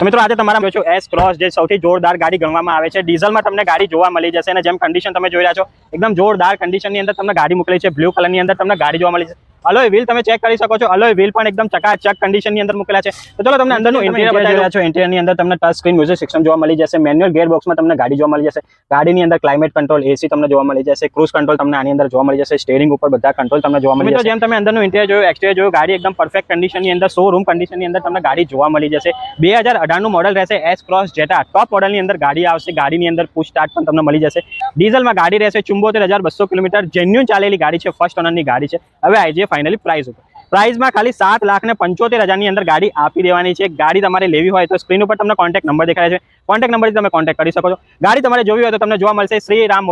મિત્રો આજે તમારા જો એસ ક્રોસ જે સૌથી જોરદાર ગાડી ગણવામાં આવે છે, ડીઝલમાં તમને ગાડી જોવા મળી જશે અને જેમ કન્ડિશન તમે જોઈ રહ્યા છો એકદમ જોરદાર કન્ડિશનની અંદર તમને ગાડી મોકલી છે। બ્લુ કલરની અંદર તમને ગાડી જોવા મળી છે। અલોય વ્હીલ તમે ચેક કરી શકો છો, અલોય વ્હીલ પણ એકદમ ચકાચક કન્ડિશનની અંદર મૂકેલા છે। તો ચલો તમને અંદરનું ઇન્ટિરિયર બતાવી રહ્યા છો। ઇન્ટિરિયરની અંદર તમને ટચ સ્ક્રીન મ્યુઝિક સિસ્ટમ જોવા મળી જશે, મેન્યુઅલ ગિયર બોક્સમાં તમને ગાડી જોવા મળી જશે, ગાડીની અંદર ક્લાઇમેટ કંટ્રોલ એસી તમને જોવા મળી જશે, ક્રૂઝ કંટ્રોલ તમને આની અંદર જોવા મળી જશે, સ્ટીયરિંગ ઉપર બધા કંટ્રોલ તમને જોવા મળી જશે। જેમ તમે અંદરનું ઇન્ટિરિયર જોયું, એક્સટિરિયર જોયું, ગાડી એકદમ પરફેક્ટ કન્ડિશનની અંદર શોરૂમ કન્ડિશનની અંદર તમને ગાડી જોવા મળી જશે। 2018 નું મોડલ રહેશે એસ ક્રોસ જેટા, ટોપ મોડલની અંદર ગાડી આવશે। ગાડીની અંદર પુશ સ્ટાર્ટ પણ તમને મળી જશે। ડીઝલમાં ગાડી રહેશે 74,200 કિલોમીટર, જેન્યુઅન ચાલેલી ગાડી છે, ફર્સ્ટ ઓનરની ગાડી છે। હવે આવી જઈએ ફાઇનલી પ્રાઇસ ઉપર। પ્રાઇસમાં ખાલી 7,75,000 ની અંદર ગાડી આપી દેવાની છે। ગાડી તમારે લેવી હોય તો સ્ક્રીન ઉપર તમને કોન્ટેક્ટ નંબર દેખાય છે, કોન્ટેક્ટ નંબરથી તમે કોન્ટેક્ટ કરી શકો છો। ગાડી તમારે જોવી હોય તો તમને જોવા મળશે શ્રી રામ